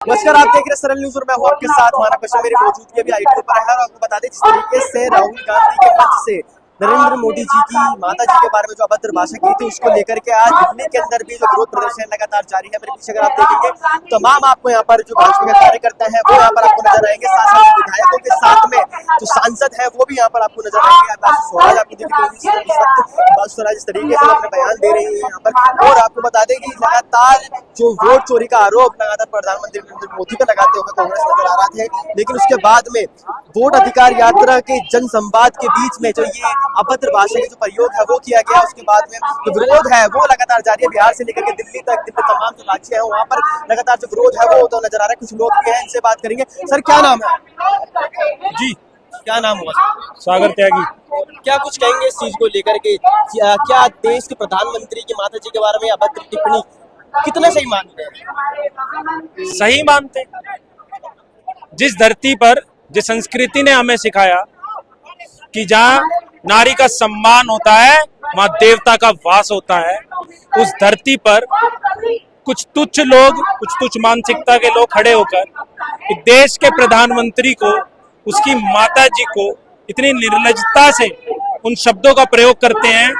नमस्कार, आप देख रहे हैं सरल न्यूज और मैं हूं आपके साथ। हमारा क्वेश्चन मेरी मौजूदगी अभी आईटी पर है और आपको बता दें जिस तरीके से राहुल गांधी के मंच से नरेंद्र मोदी जी की माता जी के बारे में जो अभद्र भाषा की थी उसको लेकर के आज दिल्ली के अंदर भी जो विरोध प्रदर्शन लगातार जारी है। मेरे पीछे अगर आप देखेंगे तमाम आपको यहाँ पर जो भाजपा के कार्यकर्ता है वो यहाँ पर आपको नजर आएंगे, साथ साथ विधायकों के साथ में जो सांसद है वो भी यहाँ पर आपको नजर आएंगे। स्वराज आपको देखिए स्वराज इस तरीके से अपने बयान दे रही है यहाँ पर। और आपको बता दें कि लगातार जो वोट चोरी का आरोप लगातार प्रधानमंत्री नरेंद्र मोदी पर लगाते हुए कांग्रेस नजर आ रहा था, लेकिन उसके बाद में वोट अधिकार यात्रा के जन संवाद के बीच में जो ये अभद्र भाषा का जो प्रयोग है वो किया गया। उसके बाद में जो विरोध है वो लगातार जारी है, बिहार से लेकर के दिल्ली तक, दिल्ली तमाम जो राज्य है वहाँ पर लगातार जो विरोध है वो होता नजर आ रहा है। कुछ लोग भी हैं, इनसे बात करेंगे। सर क्या नाम है जी? क्या नाम हुआ? सागर त्यागी। क्या कुछ कहेंगे इस चीज को लेकर के? क्या देश के प्रधानमंत्री की माता जी के बारे में अभद्र टिप्पणी कितने सही मानते हैं? सही मानते। जिस धरती पर, जिस संस्कृति ने हमें सिखाया कि जहाँ नारी का सम्मान होता है वहाँ देवता का वास होता है, उस धरती पर कुछ तुच्छ लोग, कुछ तुच्छ मानसिकता के लोग खड़े होकर देश के प्रधानमंत्री को, उसकी माता जी को इतनी निर्लज्जता से उन शब्दों का प्रयोग करते हैं।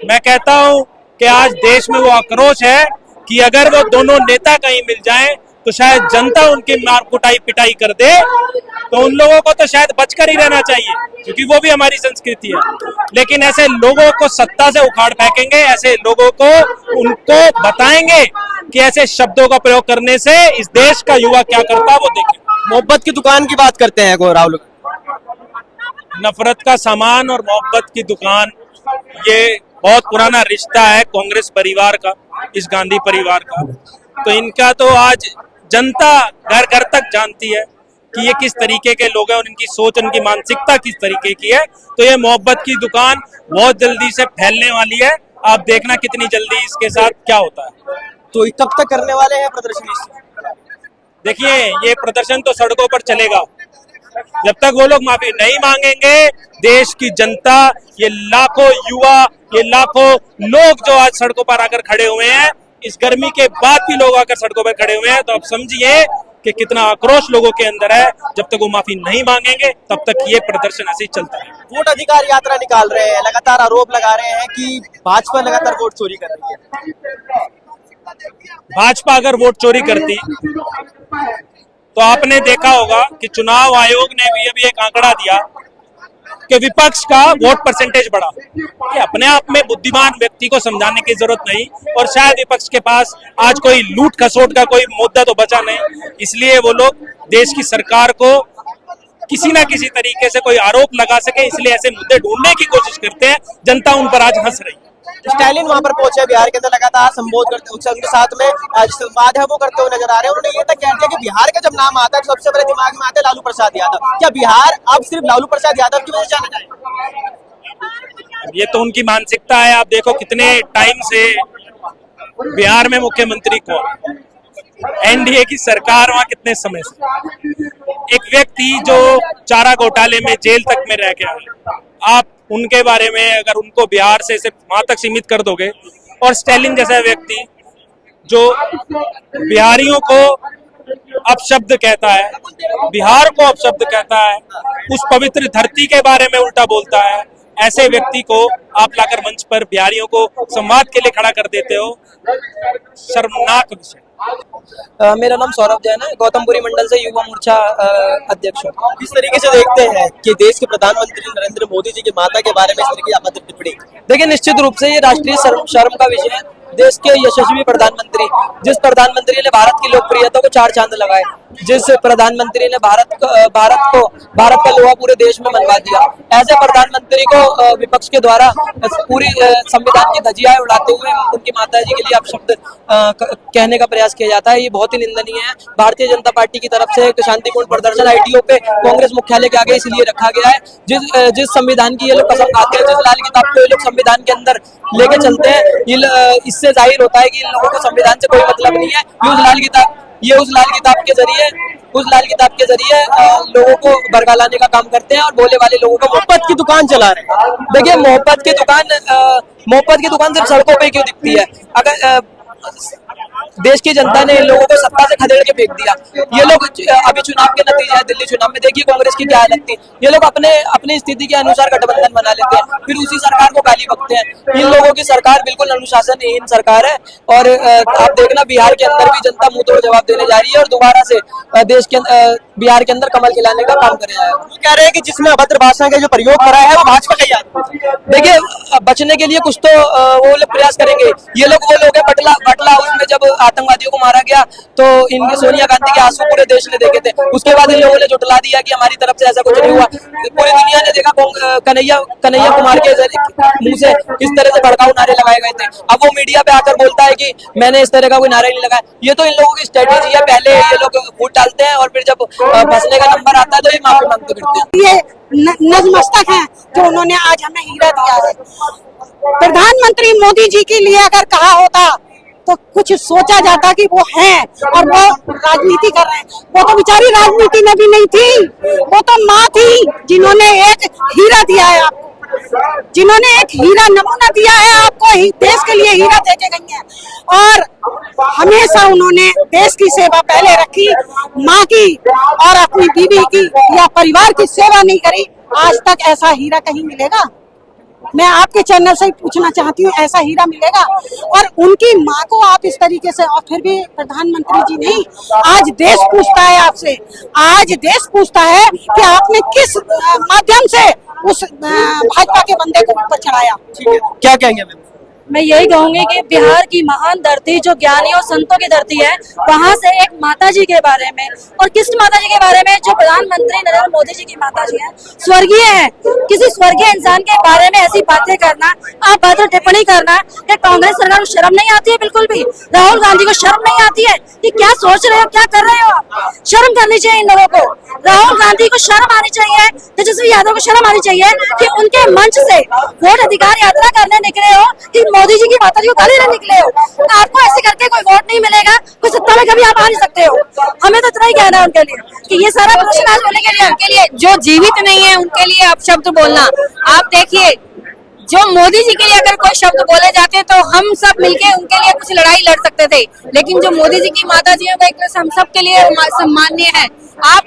मैं कहता हूं कि आज देश में वो आक्रोश है कि अगर वो दोनों नेता कहीं मिल जाएं तो शायद जनता उनकी मार कुटाई पिटाई कर दे, तो उन लोगों को तो शायद बचकर ही रहना चाहिए क्योंकि वो भी हमारी संस्कृति है। लेकिन ऐसे लोगों को सत्ता से उखाड़ फेंकेंगे, ऐसे लोगों को उनको बताएंगे कि ऐसे शब्दों का प्रयोग करने से इस देश का युवा क्या करता है वो देखें। मोहब्बत की दुकान की बात करते हैं राहुल। नफरत का सामान और मोहब्बत की दुकान, ये बहुत पुराना रिश्ता है कांग्रेस परिवार का, इस गांधी परिवार का। तो इनका तो आज जनता घर घर तक जानती है कि ये किस तरीके के लोग हैं और इनकी सोच, इनकी मानसिकता किस तरीके की है। तो ये मोहब्बत की दुकान बहुत जल्दी से फैलने वाली है। आप देखना कितनी जल्दी इसके साथ क्या होता है। तो कब तक करने वाले हैं प्रदर्शन? देखिए, ये प्रदर्शन तो सड़कों पर चलेगा जब तक वो लोग माफी नहीं मांगेंगे। देश की जनता, ये लाखों युवा, ये लाखों लोग जो आज सड़कों पर आकर खड़े हुए हैं, इस गर्मी के बाद भी लोग आकर सड़कों पर खड़े हुए हैं, तो आप समझिए कि कितना आक्रोश लोगों के अंदर है। जब तक वो माफी नहीं मांगेंगे तब तक ये प्रदर्शन ऐसे ही चलता है। वोट अधिकार यात्रा निकाल रहे हैं, लगातार आरोप लगा रहे हैं कि भाजपा लगातार वोट चोरी कर रही है। भाजपा अगर वोट चोरी करती तो आपने देखा होगा कि चुनाव आयोग ने भी अभी एक आंकड़ा दिया कि विपक्ष का वोट परसेंटेज बढ़ा। ये अपने आप में बुद्धिमान व्यक्ति को समझाने की जरूरत नहीं, और शायद विपक्ष के पास आज कोई लूट खसोट का कोई मुद्दा तो बचा नहीं, इसलिए वो लोग देश की सरकार को किसी ना किसी तरीके से कोई आरोप लगा सके, इसलिए ऐसे मुद्दे ढूंढने की कोशिश करते हैं। जनता उन पर आज हंस रही है। स्टालिन वहां पर पहुंचे, बिहार के अंदर लगातार संबोध करते, उनके साथ में संवाद है वो करते हुए नजर आ रहे हैं। उन्होंने ये तक कह दिया कि बिहार का जब नाम आता है तो सबसे पहले दिमाग में आता है लालू प्रसाद यादव। क्या बिहार अब सिर्फ लालू प्रसाद यादव की वजह से जाना जाएगा? ये तो उनकी मानसिकता है। आप देखो कितने टाइम से बिहार में मुख्यमंत्री कौन, एनडीए की सरकार वहां कितने समय से, एक व्यक्ति जो चारा घोटाले में जेल तक में रह गया, आप उनके बारे में अगर उनको बिहार से सिर्फ वहां तक सीमित कर दोगे, और स्टालिन जैसा व्यक्ति जो बिहारियों को अपशब्द कहता है, बिहार को अपशब्द कहता है, उस पवित्र धरती के बारे में उल्टा बोलता है, ऐसे व्यक्ति को आप लाकर मंच पर बिहारियों को संवाद के लिए खड़ा कर देते हो, शर्मनाक विषय। मेरा नाम सौरभ जैन है, गौतमपुरी मंडल से युवा मोर्चा अध्यक्ष हूँ। किस तरीके से देखते हैं कि देश के प्रधानमंत्री नरेंद्र मोदी जी की माता के बारे में इस तरह की अभद्र टिप्पणी? देखिए, निश्चित रूप से ये राष्ट्रीय शर्म का विषय है। देश के यशस्वी प्रधानमंत्री, जिस प्रधानमंत्री ने भारत की लोकप्रियता को 4 चांद लगाए, जिस प्रधानमंत्री ने भारत का लोहा पूरे देश में मनवा दिया, ऐसे प्रधानमंत्री को विपक्ष के द्वारा पूरी संविधान की धज्जियां उड़ाते हुए उनकी माता जी के लिए अपशब्द कहने का प्रयास किया जाता है। ये बहुत ही निंदनीय है। भारतीय जनता पार्टी की तरफ से एक शांतिपूर्ण प्रदर्शन आईटीओ पे कांग्रेस मुख्यालय के आगे इसलिए रखा गया है, जिस संविधान की ये लोग कसम खाते हैं, जिस लाल किताब को ये लोग संविधान के अंदर लेके चलते हैं, इससे जाहिर होता है कि इन लोगों को संविधान से कोई मतलब नहीं है। ये उस लाल किताब के जरिए लोगों को भड़का लाने का काम करते हैं और बोले वाले लोगों को मोहब्बत की दुकान चला रहे हैं। देखिए, मोहब्बत की दुकान सिर्फ सड़कों पे क्यों दिखती है? अगर देश की जनता ने इन लोगों को सत्ता से खदेड़ के फेंक दिया। ये लोग अभी चुनाव के नतीजे हैं, दिल्ली चुनाव में देखिए कांग्रेस की क्या हालत थी। ये लोग अपने अपनी स्थिति के अनुसार गठबंधन बना लेते हैं, फिर उसी सरकार को गाली बकते हैं। इन लोगों की सरकार बिल्कुल अनुशासनहीन सरकार है। और आप देखना बिहार के अंदर भी जनता मुंह तोड़ जवाब देने जा रही है और दोबारा से देश के बिहार के अंदर कमल खिलाने का काम करे जाएगा। वो कह रहे हैं कि जिसमें अभद्र भाषा का जो प्रयोग करा है वो भाजपा का ही आदमी है। देखिए बचने के लिए कुछ तो वो लोग प्रयास करेंगे। ये लोग वो लोग हैं बटला हाउस में जब आतंकवादियों को मारा गया तो इनके सोनिया गांधी के आंसू पूरे देश ने देखे थे। उसके बाद इन लोगों ने जुटला दिया कि हमारी तरफ से ऐसा कुछ नहीं हुआ। पूरी दुनिया ने देखा कन्हैया कुमार के मुंह से किस तरह से भड़काऊ नारे लगाए गए थे। अब वो मीडिया पे आकर बोलता है कि मैंने इस तरह का कोई नारा नहीं लगाया। ये तो इन लोगों की स्ट्रेटेजी है, पहले ये लोग फूट डालते हैं और फिर जब फंसने का नंबर आता है तो ये माफी मांगते फिरते हैं। ये नतमस्तक हैं जो उन्होंने आज हमें हीरा दिया है। प्रधानमंत्री मोदी जी के लिए अगर कहा होता तो कुछ सोचा जाता कि वो हैं और वो राजनीति कर रहे हैं। वो तो बेचारी राजनीति में भी नहीं थी, वो तो माँ थी जिन्होंने एक हीरा दिया है आपको, जिन्होंने एक हीरा नमूना दिया है आपको, देश के लिए हीरा देके गई हैं। और हमेशा उन्होंने देश की सेवा पहले रखी, माँ की और अपनी बीवी की या परिवार की सेवा नहीं करी। आज तक ऐसा हीरा कहीं मिलेगा? मैं आपके चैनल से ही पूछना चाहती हूँ, ऐसा हीरा मिलेगा? और उनकी माँ को आप इस तरीके से, और फिर भी प्रधानमंत्री जी नहीं, आज देश पूछता है आपसे, आज देश पूछता है कि आपने किस माध्यम से उस भाजपा के बंदे को ऊपर चढ़ाया। ठीक है, क्या कहेंगे मैम? मैं यही कहूंगी कि बिहार की महान धरती जो ज्ञानी और संतों की धरती है, वहां से एक माता जी के बारे में, और किस माता जी के बारे में, जो प्रधानमंत्री नरेंद्र मोदी जी की माता जी है, स्वर्गीय है। किसी स्वर्गीय इंसान के बारे में ऐसी बातें करना, आप बातें टिप्पणी करना, कि कांग्रेस सरकार को शर्म नहीं आती है? बिल्कुल भी। राहुल गांधी को शर्म नहीं आती है कि क्या सोच रहे हो, क्या कर रहे हो आप? शर्म करनी चाहिए इन लोगों को। राहुल गांधी को शर्म आनी चाहिए, तेजस्वी यादव को शर्म आनी चाहिए कि उनके मंच से वोट अधिकार यात्रा करने निकले हो कि मोदी जी की माता जी को गाली देने निकले हो। आपको ऐसे करके कोई वोट नहीं मिलेगा, कोई सत्ता में कभी आप आ नहीं सकते हो। हमें तो इतना ही कहना है उनके लिए कि ये सारा प्रश्न आज होने के लिए, उनके लिए जो जीवित नहीं है उनके लिए अपशब्द बोलना। आप देखिए, जो मोदी जी के लिए अगर कोई शब्द बोले जाते तो हम सब मिलके उनके लिए कुछ लड़ाई लड़ सकते थे, लेकिन जो मोदी जी की माता जी है वो एक तरह से हम सब के लिए सम्मान्य है। आप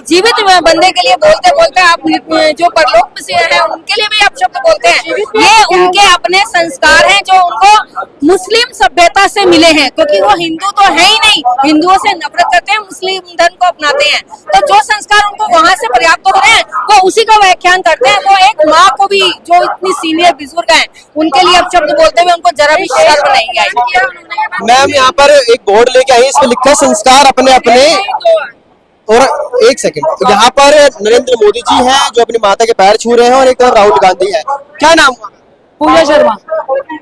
जीवित बंदे के लिए बोलते बोलते आप जो परलोक में से हैं उनके लिए भी आप शब्द बोलते हैं। ये उनके अपने संस्कार हैं जो उनको मुस्लिम सभ्यता से मिले हैं, क्योंकि वो हिंदू तो है ही नहीं, हिंदुओं से नफरत करते हैं, मुस्लिम धर्म को अपनाते हैं। तो जो संस्कार उनको वहां से प्राप्त हो रहे हैं वो उसी का व्याख्यान करते हैं। वो एक माँ को भी, जो इतनी सीनियर बुजुर्ग हैं, उनके लिए अब शब्द बोलते हुए उनको जरा भी शर्म नहीं आई। मैम यहाँ पर एक बोर्ड लेके आई, इसमें लिखा है संस्कार अपने अपने। और एक सेकंड, यहाँ पर नरेंद्र मोदी जी हैं जो अपनी माता के पैर छू रहे हैं और एक तरफ राहुल गांधी है। क्या नाम? पूजा शर्मा।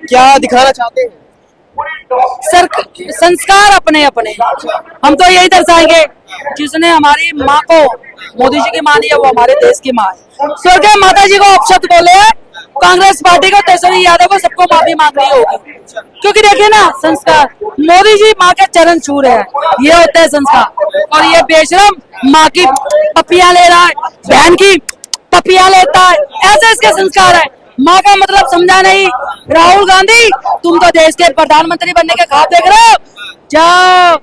क्या दिखाना चाहते हैं? सर, संस्कार अपने अपने। हम तो यही दर्शाएंगे, जिसने हमारी माँ को मोदी जी की माँ दी है वो हमारे देश की माँ है। स्वर्गीय माता जी को अपशब्द बोले हैं, कांग्रेस पार्टी को, तेजस्वी यादव को, सबको माफी मांगनी होगी। क्योंकि देखिए ना, संस्कार, मोदी जी माँ के चरण छू रहे हैं, ये होता है संस्कार। और ये बेशरम माँ की पपियां ले रहा है, बहन की पपियां लेता है, ऐसे इसके संस्कार है। माँ का मतलब समझा नहीं। राहुल गांधी, तुम तो देश के प्रधानमंत्री बनने के ख्वाब देख रहे हो। जाओ,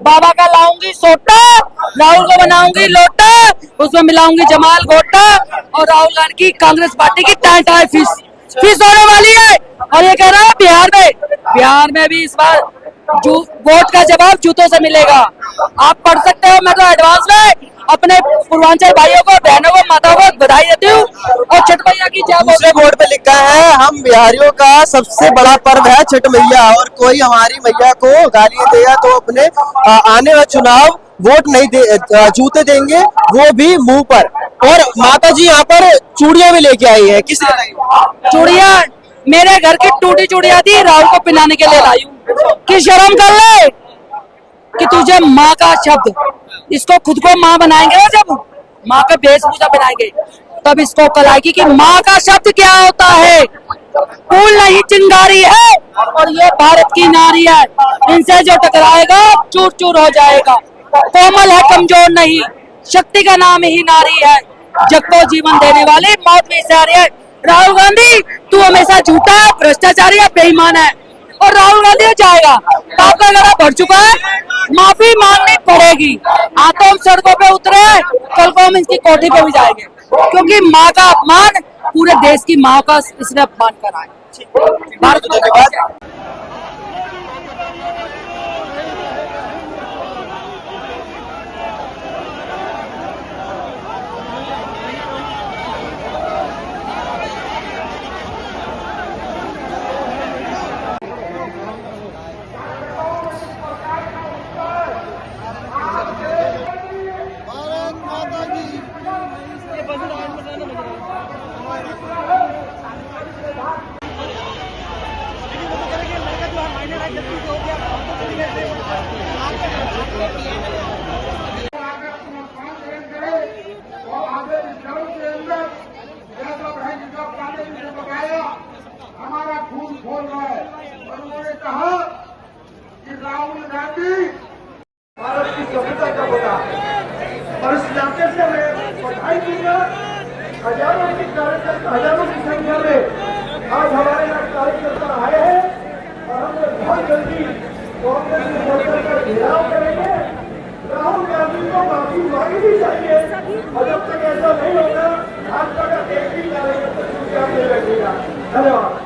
बाबा का लाऊंगी सोटा, राहुल को बनाऊंगी लोटा, उसमें मिलाऊंगी जमाल गोटा, और राहुल गांधी की कांग्रेस पार्टी की टाई फीस होने वाली है। और ये कह रहा है बिहार में भी इस बार वोट का जवाब जूतों से मिलेगा। आप पढ़ सकते हो, मैं तो एडवांस में अपने पूर्वांचल भाइयों को, बहनों को, माताओं को बधाई देती हूँ। और छठ मैया की जय। दूसरे बोर्ड पे लिखा है, हम बिहारियों का सबसे बड़ा पर्व है छठ मैया, और कोई हमारी मैया को गाली देगा तो अपने आने वाले चुनाव वोट नहीं दे, जूते देंगे, वो भी मुंह पर। और माता जी यहाँ पर चूड़ियां भी लेके आई है। किस चूड़ियां मेरे घर की टूटी चूड़ियां थी, राहुल को पिलाने के लिए लाई हूँ। कि शर्म कर ले कि तुझे माँ का शब्द, इसको खुद को माँ बनाएंगे ना, जब माँ का वेशभूषा बनाएंगे तब इसको कल आएगी कि माँ का शब्द क्या होता है। फूल नहीं चिंगारी है, और ये भारत की नारी है, इनसे जो टकराएगा चूर चूर हो जाएगा। कोमल है, कमजोर नहीं, शक्ति का नाम ही नारी है, जग को जीवन देने वाली, मौत में इशारे है। राहुल गांधी, तू हमेशा झूठा है, भ्रष्टाचारी है, बेईमान है। और राहुल गांधी जाएगा। पाप का गला भर चुका है, माफी मांगनी पड़ेगी। आता हम सड़कों पे उतरे, कल को हम इसकी कोठी पे भी जाएंगे, क्योंकि माँ का अपमान, पूरे देश की माँ का इसने अपमान करा है। भारत धन्यवाद। हमारा खून खोल रहा है और उन्होंने कहा कि राहुल गांधी भारत की सभ्यता का बता और इस इलाके से मैं बधाई दूंगा। हजारों की कार्यकर्ता, हजारों की संख्या में आज हमारे यहाँ कार्यकर्ता आए हैं और हम लोग बहुत जल्दी कांग्रेस के मोर्चे का घेराव करेंगे। राहुल गांधी को माफी मांगनी चाहिए और जब तक ऐसा नहीं होगा भाजपा का एक भी कार्यकर्ता चुपचाप नहीं रखेगा। धन्यवाद।